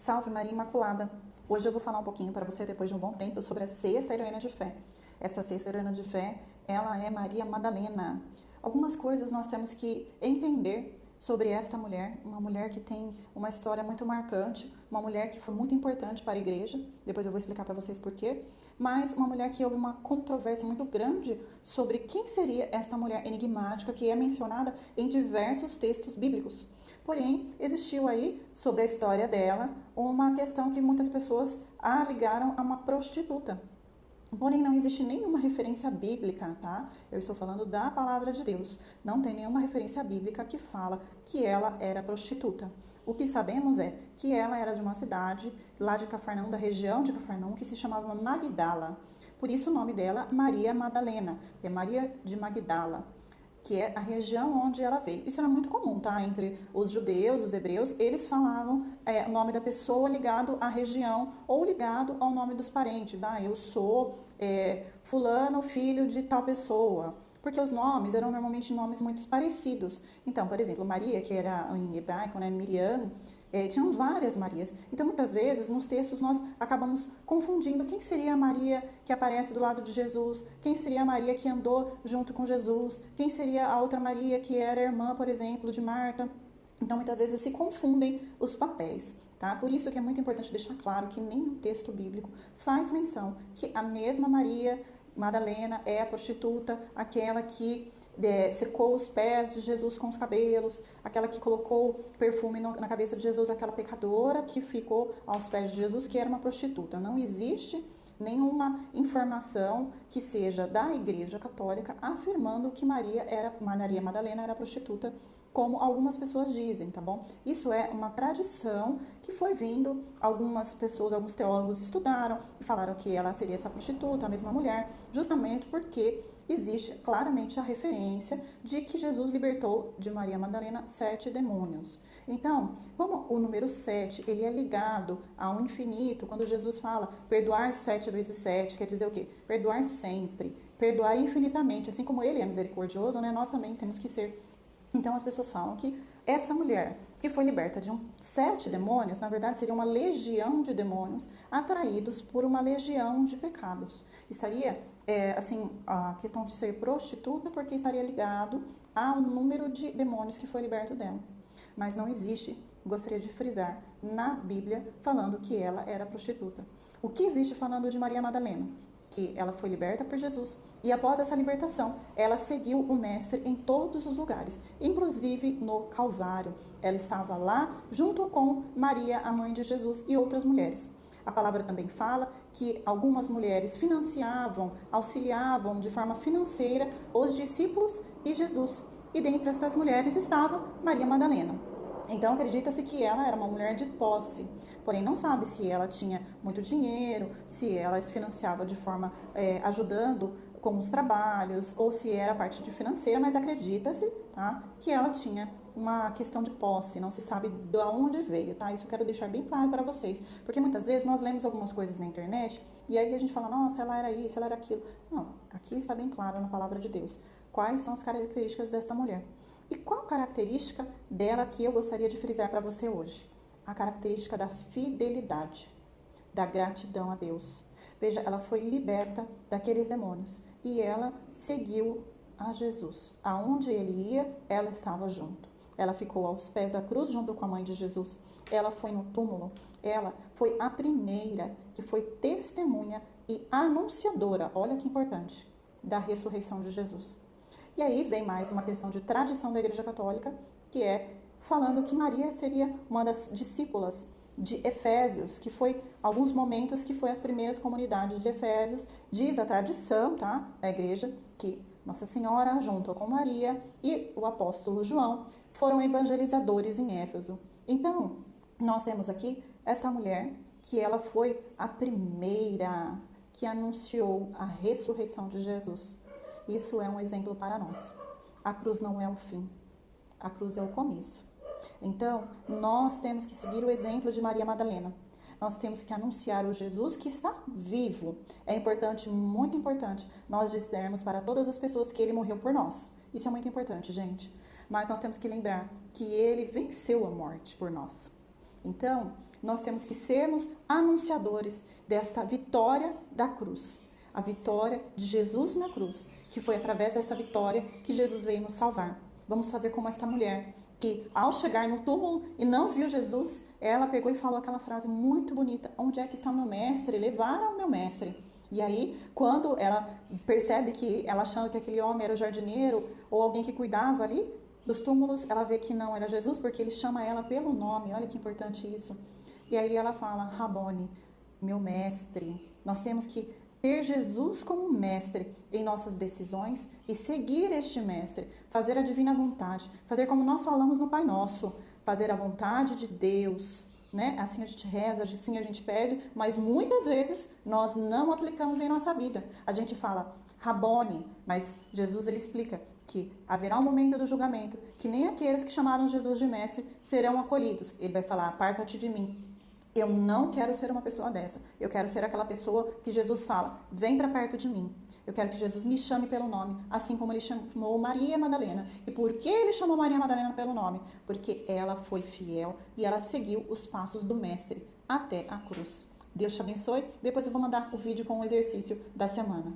Salve Maria Imaculada! Hoje eu vou falar um pouquinho para você, depois de um bom tempo, sobre a sexta heroína de fé. Essa sexta heroína de fé, ela é Maria Madalena. Algumas coisas nós temos que entender sobre esta mulher, uma mulher que tem uma história muito marcante, uma mulher que foi muito importante para a igreja, depois eu vou explicar para vocês por quê, mas uma mulher que houve uma controvérsia muito grande sobre quem seria esta mulher enigmática que é mencionada em diversos textos bíblicos. Porém, existiu aí, sobre a história dela, uma questão que muitas pessoas a ligaram a uma prostituta. Porém, não existe nenhuma referência bíblica, tá? Eu estou falando da palavra de Deus. Não tem nenhuma referência bíblica que fala que ela era prostituta. O que sabemos é que ela era de uma cidade lá de Cafarnaum, da região de Cafarnaum, que se chamava Magdala. Por isso o nome dela, Maria Madalena. É Maria de Magdala, que é a região onde ela veio. Isso era muito comum, tá? Entre os judeus, os hebreus, eles falavam o nome da pessoa ligado à região ou ligado ao nome dos parentes. Ah, eu sou fulano, filho de tal pessoa. Porque os nomes eram normalmente nomes muito parecidos. Então, por exemplo, Maria, que era em hebraico, né, Miriam, tinham várias Marias. Então, muitas vezes, nos textos, nós acabamos confundindo quem seria a Maria que aparece do lado de Jesus, quem seria a Maria que andou junto com Jesus, quem seria a outra Maria que era irmã, por exemplo, de Marta. Então, muitas vezes se confundem os papéis, tá? Por isso que é muito importante deixar claro que nenhum texto bíblico faz menção que a mesma Maria Madalena é a prostituta, aquela que secou os pés de Jesus com os cabelos, aquela que colocou perfume na cabeça de Jesus, aquela pecadora que ficou aos pés de Jesus, que era uma prostituta. Não existe nenhuma informação que seja da Igreja Católica afirmando que Maria Madalena era prostituta, como algumas pessoas dizem, tá bom? Isso é uma tradição que foi vindo, algumas pessoas, alguns teólogos estudaram e falaram que ela seria essa prostituta, a mesma mulher, justamente porque existe claramente a referência de que Jesus libertou de Maria Madalena 7 demônios. Então, como o número 7, ele é ligado ao infinito, quando Jesus fala perdoar 7 vezes 7, quer dizer o quê? Perdoar sempre, perdoar infinitamente, assim como ele é misericordioso, né? Nós também temos que ser. Então, as pessoas falam que essa mulher que foi liberta de 7 demônios, na verdade, seria uma legião de demônios atraídos por uma legião de pecados. Estaria, a questão de ser prostituta, porque estaria ligado ao número de demônios que foi liberto dela. Mas não existe, gostaria de frisar, na Bíblia, falando que ela era prostituta. O que existe falando de Maria Madalena? Que ela foi liberta por Jesus e após essa libertação, ela seguiu o Mestre em todos os lugares, inclusive no Calvário. Ela estava lá junto com Maria, a mãe de Jesus, e outras mulheres. A palavra também fala que algumas mulheres financiavam, auxiliavam de forma financeira os discípulos e Jesus. E dentre essas mulheres estava Maria Madalena. Então, acredita-se que ela era uma mulher de posse, porém não sabe se ela tinha muito dinheiro, se ela se financiava de forma ajudando com os trabalhos, ou se era a parte de financeira, mas acredita-se, tá, que ela tinha uma questão de posse, não se sabe de onde veio, tá? Isso eu quero deixar bem claro para vocês, porque muitas vezes nós lemos algumas coisas na internet e aí a gente fala, nossa, ela era isso, ela era aquilo. Não, aqui está bem claro na palavra de Deus quais são as características desta mulher. E qual a característica dela que eu gostaria de frisar para você hoje? A característica da fidelidade, da gratidão a Deus. Veja, ela foi liberta daqueles demônios e ela seguiu a Jesus. Aonde ele ia, ela estava junto. Ela ficou aos pés da cruz junto com a mãe de Jesus. Ela foi no túmulo. Ela foi a primeira que foi testemunha e anunciadora, olha que importante, da ressurreição de Jesus. E aí vem mais uma questão de tradição da Igreja Católica, que é falando que Maria seria uma das discípulas de Efésios, que foi alguns momentos que foi as primeiras comunidades de Efésios. Diz a tradição, tá, da Igreja, que Nossa Senhora, junto com Maria e o apóstolo João, foram evangelizadores em Éfeso. Então, nós temos aqui essa mulher que ela foi a primeira que anunciou a ressurreição de Jesus. Isso é um exemplo para nós. A cruz não é o fim, a cruz é o começo. Então, nós temos que seguir o exemplo de Maria Madalena. Nós temos que anunciar o Jesus que está vivo. É importante, muito importante, nós dizermos para todas as pessoas que ele morreu por nós. Isso é muito importante, gente. Mas nós temos que lembrar que ele venceu a morte por nós. Então, nós temos que sermos anunciadores desta vitória da cruz. A vitória de Jesus na cruz, que foi através dessa vitória que Jesus veio nos salvar. Vamos fazer como esta mulher, que ao chegar no túmulo e não viu Jesus, ela pegou e falou aquela frase muito bonita: onde é que está o meu mestre? Levaram o meu mestre. E aí, quando ela percebe que, ela achando que aquele homem era o jardineiro ou alguém que cuidava ali dos túmulos, ela vê que não era Jesus, porque ele chama ela pelo nome. Olha que importante isso. E aí ela fala: Rabone, meu mestre. Nós temos que ter Jesus como mestre em nossas decisões e seguir este mestre, fazer a divina vontade, fazer como nós falamos no Pai Nosso, fazer a vontade de Deus, né? Assim a gente reza, assim a gente pede, mas muitas vezes nós não aplicamos em nossa vida. A gente fala Rabone, mas Jesus ele explica que haverá um momento do julgamento que nem aqueles que chamaram Jesus de mestre serão acolhidos. Ele vai falar: aparta-te de mim. Eu não quero ser uma pessoa dessa. Eu quero ser aquela pessoa que Jesus fala: vem para perto de mim. Eu quero que Jesus me chame pelo nome, assim como ele chamou Maria Madalena. E por que ele chamou Maria Madalena pelo nome? Porque ela foi fiel e ela seguiu os passos do mestre até a cruz. Deus te abençoe. Depois eu vou mandar o vídeo com o exercício da semana.